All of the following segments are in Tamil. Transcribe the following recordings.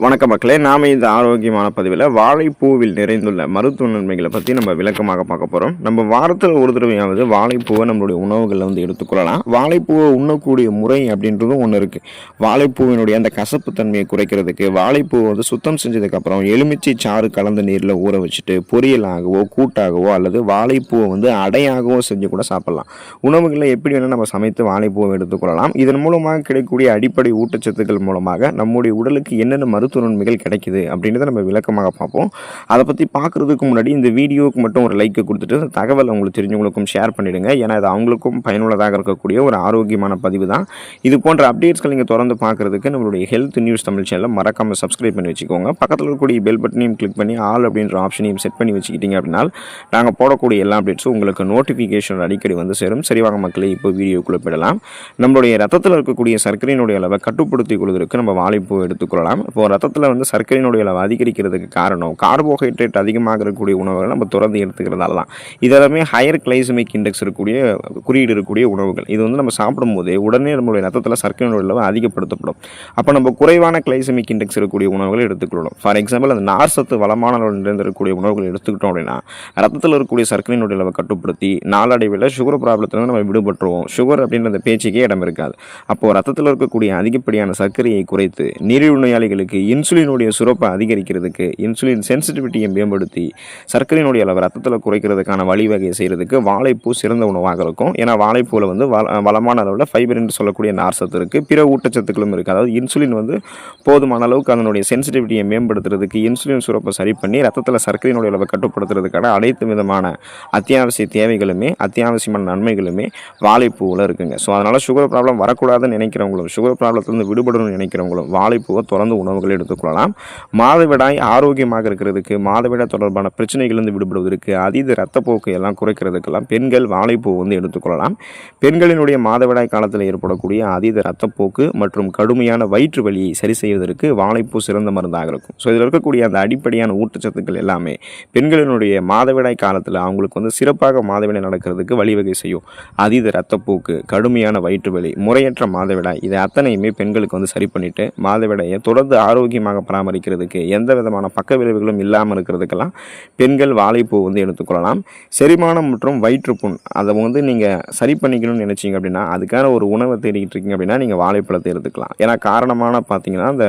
வணக்கம் மக்களே, நாம் இந்த ஆரோக்கியமான பதிவில் வாழைப்பூவில் நிறைந்துள்ள மருத்துவ நன்மைகளை பற்றி நம்ம விளக்கமாக பார்க்க போகிறோம். நம்ம வாரத்தில் ஒரு தடவையாவது வாழைப்பூவை நம்மளுடைய உணவுகளில் எடுத்துக்கொள்ளலாம். வாழைப்பூவை உண்ணக்கூடிய முறை அப்படின்றதும் ஒன்று இருக்குது. வாழைப்பூவினுடைய அந்த கசப்பு தன்மையை குறைக்கிறதுக்கு வாழைப்பூவை சுத்தம் செஞ்சதுக்கப்புறம் எலுமிச்சை சாறு கலந்த நீரில் ஊற வச்சுட்டு பொரியலாகவோ கூட்டாகவோ அல்லது வாழைப்பூவை அடையாகவோ செஞ்சு கூட சாப்பிட்லாம். உணவுகளில் எப்படி வேணால் நம்ம சமைத்து வாழைப்பூவை எடுத்துக்கொள்ளலாம். இதன் மூலமாக கிடைக்கக்கூடிய அடிப்படை ஊட்டச்சத்துக்கள் மூலமாக நம்முடைய உடலுக்கு என்னென்ன மருத்துவ நன்மைகள் கிடைக்குது அப்படின்றத நம்ம விளக்கமாக பார்ப்போம். அதை பற்றி பார்க்குறதுக்கு முன்னாடி இந்த வீடியோவுக்கு மட்டும் ஒரு லைக்கை கொடுத்துட்டு அந்த தகவல் உங்களுக்கு தெரிஞ்சவங்களுக்கும் ஷேர் பண்ணிவிடுங்க. ஏன்னா அது அவங்களுக்கும் பயனுள்ளதாக இருக்கக்கூடிய ஒரு ஆரோக்கியமான பதிவு தான். இது போன்ற அப்டேட்ஸ்கள் நீங்கள் தொடர்ந்து பார்க்குறதுக்கு நம்மளுடைய ஹெல்த் நியூஸ் தமிழ் சேனலை மறக்காமல் சப்ஸ்கிரைப் பண்ணி வச்சுக்கோங்க. பக்கத்தில் இருக்கக்கூடிய பெல் பட்டனையும் கிளிக் பண்ணி ஆல் அப்படின்ற ஆப்ஷனையும் செட் பண்ணி வச்சுக்கிட்டீங்க அப்படின்னா நாங்கள் போடக்கூடிய எல்லா அப்டேட்ஸும் உங்களுக்கு நோட்டிஃபிகேஷன் அடிக்கடி சேரும். சரிவாங்க மக்களே, இப்போ வீடியோக்குள்ளே போயிடலாம். நம்மளுடைய ரத்தத்தில் இருக்கக்கூடிய சர்க்கரையினுடைய அளவை கட்டுப்படுத்திக் கொள்வதற்கு நம்ம வாழைப்பூ எடுத்துக்கொள்ளலாம். இப்போ ரத்தத்தில் சர்க்கரையினுடைய அளவு அதிகரிக்கிறதுக்கு காரணம் கார்போஹைட்ரேட் அதிகமாக இருக்கக்கூடிய உணவுகள் நம்ம தொடர்ந்து எடுத்துக்கிறதால தான். இதெல்லாமே ஹையர் கிளைசமிக் இண்டெக்ஸ் இருக்கக்கூடிய குறியீடு இருக்கக்கூடிய உணவுகள். இது நம்ம சாப்பிடும்போது உடனே நம்மளுடைய ரத்தத்தில் சர்க்கரையினுடைய அளவு அதிகப்படுத்தப்படும். அப்போ நம்ம குறைவான கிளைசமிக் இண்டெக்ஸ் இருக்கக்கூடிய உணவுகளை எடுத்துக்கொள்ளணும். ஃபார் எக்ஸாம்பிள், அந்த நார் சத்து வளமான இருக்கக்கூடிய உணவுகள் எடுத்துக்கிட்டோம் அப்படின்னா ரத்தத்தில் இருக்கக்கூடிய சர்க்கரையினுடைய அளவை கட்டுப்படுத்தி நாளடைவில் சுகர் ப்ராப்ளத்திலிருந்து நம்ம விடுபட்டுருவோம். சுகர் அப்படின்ற அந்த பேச்சுக்கே இடம் இருக்காது. அப்போது ரத்தத்தில் இருக்கக்கூடிய அதிகப்படியான சர்க்கரையை குறைத்து நீரிழிவு நோயாளிகளுக்கு இன்சுலினுடைய சுரப்பை அதிகரிக்கிறதுக்கு, இன்சுலின் சென்சிட்டிவிட்டியை மேம்படுத்தி சர்க்கரையினுடைய அளவு ரத்தத்தில் குறைக்கிறதுக்கான வழிவகை செய்கிறதுக்கு வாழைப்பூ சிறந்த உணவாக இருக்கும். ஏன்னா வாழைப்பூவில் வளமான அளவில் ஃபைபர் என்று சொல்லக்கூடிய நார் சத்து இருக்குது. பிற ஊட்டச்சத்துக்களும் இருக்குது. அதாவது இன்சுலின் போதுமான அளவுக்கு அதனுடைய சென்சிட்டிவிட்டியை மேம்படுத்துறதுக்கு, இன்சுலின் சுரப்பை சரி பண்ணி ரத்தத்தில் சர்க்கரையினுடைய அளவை கட்டுப்படுத்துறதுக்கான அனைத்து விதமான அத்தியாவசிய தேவைகளுமே அத்தியாவசியமான நன்மைகளுமே வாழைப்பூவில் இருக்குங்க. ஸோ அதனால் சுகர் ப்ராப்ளம் வரக்கூடாதுன்னு நினைக்கிறவங்களும் சுகர் ப்ராப்ளத்திலிருந்து விடுபடணும்னு நினைக்கிறவங்களும் வாழைப்பூவை தொடர்ந்து உணவுகளை எடுத்துக்கொள்ளலாம். மாதவிடாய் ஆரோக்கியமாக இருக்கிறதுக்கு, மாதவிடாய் தொடர்பான பிரச்சனைகளிலிருந்து விடுபடுவதற்கு, அதீத ரத்தப்போக்கு எல்லாம் குறைக்கிறதுக்கெல்லாம் பெண்கள் வாழைப்பூ எடுத்துக்கொள்ளலாம். பெண்களினுடைய மாதவிடாய் காலத்தில் ஏற்படக்கூடிய அதீத ரத்தப்போக்கு மற்றும் கடுமையான வயிற்று வலியை சரி செய்வதற்கு வாழைப்பூ சிறந்த மருந்தாக இருக்கும். ஸோ இதில் இருக்கக்கூடிய அந்த அடிப்படையான ஊட்டச்சத்துக்கள் எல்லாமே பெண்களினுடைய மாதவிடாய் காலத்தில் அவங்களுக்கு சிறப்பாக மாதவிடாய் நடக்கிறதுக்கு வழிவகை செய்யும். அதீத ரத்தப்போக்கு, கடுமையான வயிற்று வலி, முறையற்ற மாதவிடாய், இதை அத்தனையுமே பெண்களுக்கு சரி பண்ணிட்டு மாதவிடாயை தொடர்ந்து ஆரோக்கியமாக பராமரிக்கிறதுக்கு, எந்த விதமான பக்க விளைவுகளும் இல்லாமல் இருக்கிறதுக்கெல்லாம் பெண்கள் வாழைப்பூ எடுத்துக்கொள்ளலாம். செரிமானம் மற்றும் வயிற்றுப்புண் அதை நீங்கள் சரி பண்ணிக்கணும்னு நினைச்சிங்க அப்படின்னா, அதுக்கான ஒரு உணவை தேடிக்கிட்டு இருக்கீங்க அப்படின்னா நீங்கள் வாழைப்பழத்தை எடுத்துக்கலாம். ஏன்னா காரணமான பார்த்தீங்கன்னா அந்த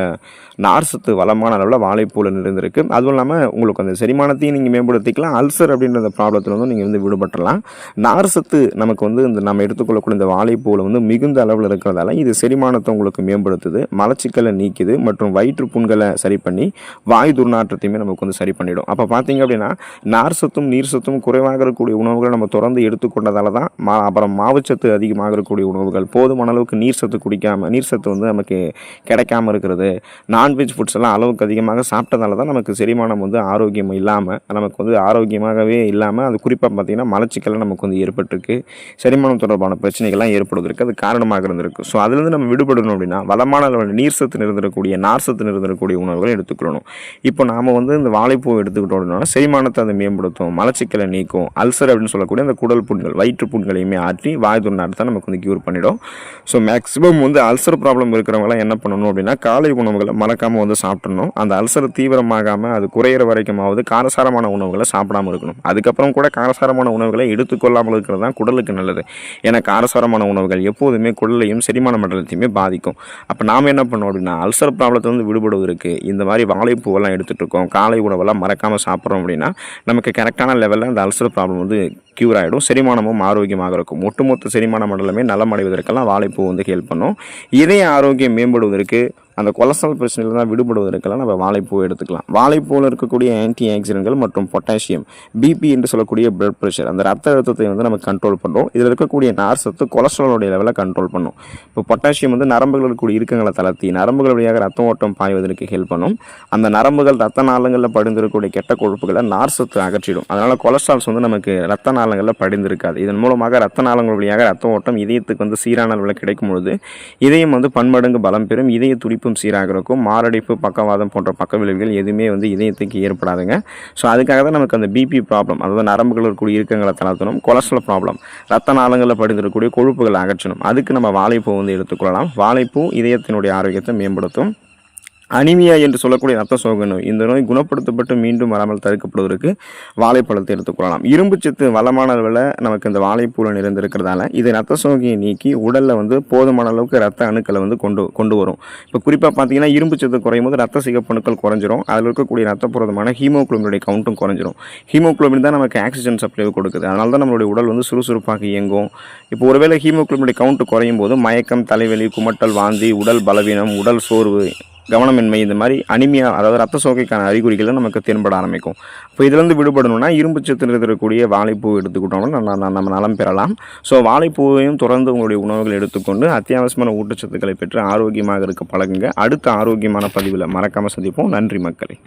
நார் சத்து வளமான அளவில் வாழைப்பூவில் நிறைந்திருக்கு. அதுவும் இல்லாமல் உங்களுக்கு அந்த செரிமானத்தையும் நீங்கள் மேம்படுத்திக்கலாம். அல்சர் அப்படின்ற அந்த ப்ராப்ளத்தில் நீங்கள் விடுபட்டலாம். நார் சத்து நமக்கு இந்த நம்ம எடுத்துக்கொள்ளக்கூடிய இந்த வாழைப்பூவில் மிகுந்த அளவில் இருக்கிறதால இது செரிமானத்தை உங்களுக்கு மேம்படுத்துது, மலச்சிக்கலை நீக்குது மற்றும் வயிற்று புண்களை சரி பண்ணி வாயு துர்நாற்றத்தையுமே நமக்கு சரி பண்ணிடும். அப்போ பார்த்தீங்க அப்படின்னா நார் சத்தும் நீர் சத்தும் குறைவாக இருக்கக்கூடிய உணவுகளை நம்ம தொடர்ந்து எடுத்துக்கொண்டதால தான் அப்புறம் மாவுச்சத்து அதிகமாக இருக்கக்கூடிய உணவுகள், போதுமான அளவுக்கு நீர் சத்து குடிக்காமல் நீர் சத்து நமக்கு கிடைக்காம இருக்கிறது, நான்வெஜ் ஃபுட்ஸ் எல்லாம் அளவுக்கு அதிகமாக சாப்பிட்டதால தான் நமக்கு செரிமானம் ஆரோக்கியம் இல்லாமல் நமக்கு ஆரோக்கியமாகவே இல்லாமல் அது குறிப்பாக பார்த்தீங்கன்னா மலச்சிக்கலை நமக்கு ஏற்பட்டிருக்கு. செரிமானம் தொடர்பான பிரச்சனைகள்லாம் ஏற்படுவதற்கு அது காரணமாக இருந்திருக்கு. ஸோ அதுலேருந்து நம்ம விடுபடணும் அப்படின்னா வளமான அளவில் நீர் சத்து நிறைந்திருக்கக்கூடிய நார் சத்து நிறைந்திருக்கக்கூடிய உணவுகளை எடுத்துக்கொள்ளணும். இப்போ நாம் இந்த வாழைப்பூ எடுத்துக்கிட்டோம்னா செரிமானத்தை அதை மேம்படுத்தும், மலச்சிக்கலை நீக்கும், அல்சர் அப்படின்னு சொல்லக்கூடிய அந்த குடல் புண்கள், வயிற்று புண்களையுமே ஆற்றி வாய் துர்நாற்றத்தை நமக்கு கியூர் பண்ணிடும். ஸோ மேக்ஸிமம் அல்சர் ப்ராப்ளம் இருக்கிறவங்களாம் என்ன பண்ணணும் அப்படின்னா காலை உணவுகளை மறக்காமல் சாப்பிடணும். அந்த அல்சர் தீவிரமாகாமல் அது குறையிற வரைக்குமாவது காரசாரமான உணவுகளை சாப்பிடாமல் இருக்கணும். அதுக்கப்புறம் கூட காரசாரமான உணவுகளை எடுத்துக்கொள்ளாமல் இருக்கிறது தான் குடலுக்கு நல்லது. ஏன்னா காரசாரமான உணவுகள் எப்போதுமே குடலையும் செரிமான மண்டலத்தையுமே பாதிக்கும். அப்போ நாம் என்ன பண்ணோம் அப்படின்னா அல்சர் ப்ராப்ளத்தை விடுபடுவதற்கு இந்த மாதிரி வாழைப்பூவெல்லாம் எடுத்துகிட்டு இருக்கோம், காலை உணவெல்லாம் மறக்காமல் சாப்பிட்றோம் அப்படின்னா நமக்கு கரெக்டான லெவலில் அந்த அல்சர் ப்ராப்ளம் க்யூர் ஆகிடும். செரிமானமும் ஆரோக்கியமாக இருக்கும். ஒட்டுமொத்த செரிமான மண்டலமே நலமடைவதற்கெல்லாம் வாழைப்பூ ஹெல்ப் பண்ணும். இதய ஆரோக்கியம் மேம்படுவதற்கு, அந்த கொலஸ்ட்ரால் பிரச்சனையில் தான் விடுபடுவதற்கெல்லாம் நம்ம வாழைப்பூ எடுத்துக்கலாம். வாழைப்பூவில் இருக்கக்கூடிய ஆன்டி ஆக்சிடென்ட்கள் மற்றும் பொட்டாசியம், பிபி என்று சொல்லக்கூடிய பிளட் ப்ரெஷர், அந்த ரத்த அழுத்தத்தை நம்ம கண்ட்ரோல் பண்ணுறோம். இதில் இருக்கக்கூடிய நார் சத்து கொலஸ்ட்ராலோடைய லெவலை கண்ட்ரோல் பண்ணும். இப்போ பொட்டாசியம் நரம்புகள் இருக்கக்கூடிய இறுக்கங்களை தளர்த்தி நரம்புகள் வழியாக ரத்த ஓட்டம் பாய்வதற்கு ஹெல்ப் பண்ணும். அந்த நரம்புகள் ரத்த நாளங்களில் படிந்திருக்கக்கூடிய கெட்ட கொழுப்புகளை நார் சத்து அகற்றிடும். அதனால் கொலஸ்ட்ரால்ஸ் நமக்கு ரத்த நாளங்களில் படிந்திருக்காது. இதன் மூலமாக ரத்த நாளங்கள் வழியாக ரத்த ஓட்டம் இதயத்துக்கு சீரான அளவில் கிடைக்கும் பொழுது இதயம் பன்மடங்கு பலம் பெறும். இதய துடிப்பு சீராக இருக்கும். மாரடைப்பு, பக்கவாதம் போன்ற பக்க விளைவுகள் எதுவுமே இதயத்துக்கு ஏற்படாதுங்க. ஸோ அதுக்காக தான் நமக்கு அந்த பிபி ப்ராப்ளம், அதாவது நரம்புகள் இருக்கக்கூடிய இறுக்கங்களை தளர்த்தணும். கொலஸ்ட்ரால் ப்ராப்ளம், ரத்த நாளங்களில் படிந்திருக்கக்கூடிய கொழுப்புகளை அகற்றணும். அதுக்கு நம்ம வாழைப்பூ எடுத்துக்கொள்ளலாம். வாழைப்பூ இதயத்தினுடைய ஆரோக்கியத்தை மேம்படுத்தும். அனிமியா என்று சொல்லக்கூடிய ரத்த சோகை நோய், இந்த நோய் குணப்படுத்தப்பட்டு மீண்டும் வராமல் தடுக்கப்படுவதற்கு வாழைப்பழத்தை எடுத்துக்கொள்ளலாம். இரும்புச்சத்து வளமான அளவில் நமக்கு இந்த வாழைப்பூவில் நிறைந்திருக்கிறதால இது ரத்த சோகையை நீக்கி உடலில் வந்து போதுமான அளவுக்கு ரத்த அணுக்களை வந்து கொண்டு வரும். இப்போ குறிப்பாக பார்த்தீங்கன்னா இரும்புச்சத்து குறையும் போது ரத்த சிகப்பு அணுக்கள் குறைஞ்சிரும். அதில் இருக்கக்கூடிய ரத்த புரதமான ஹீமோகுளோபினுடைய கவுண்ட்டும் குறைஞ்சிரும். ஹீமோகுளோபின் தான் நமக்கு ஆக்சிஜன் சப்ளை கொடுக்குது. அதனால தான் நம்மளுடைய உடல் வந்து சுறுசுறுப்பாக இயங்கும். இப்போ ஒருவேளை ஹீமோகுளோபினுடைய கவுண்ட் குறையும் போது மயக்கம், தலைவலி, குமட்டல், வாந்தி, உடல் பலவீனம், உடல் சோர்வு, கவனமின்மை, இந்த மாதிரி அனிமியா, அதாவது ரத்த சோகைக்கான அறிகுறிகளை நமக்கு தென்பட ஆரம்பிக்கும். இப்போ இதிலிருந்து விடுபடணும்னா இரும்புச்சத்து இருக்கக்கூடிய வாழைப்பூ எடுத்துக்கிட்டோம்னா நம்ம நலம் பெறலாம். ஸோ வாழைப்பூவையும் தொடர்ந்து உங்களுடைய உணவுகள் எடுத்துக்கொண்டு அத்தியாவசியமான ஊட்டச்சத்துக்களை பெற்று ஆரோக்கியமாக இருக்க பழகுங்க. அடுத்த ஆரோக்கியமான பதிவில் மறக்காமல் சந்திப்போம். நன்றி மக்களே.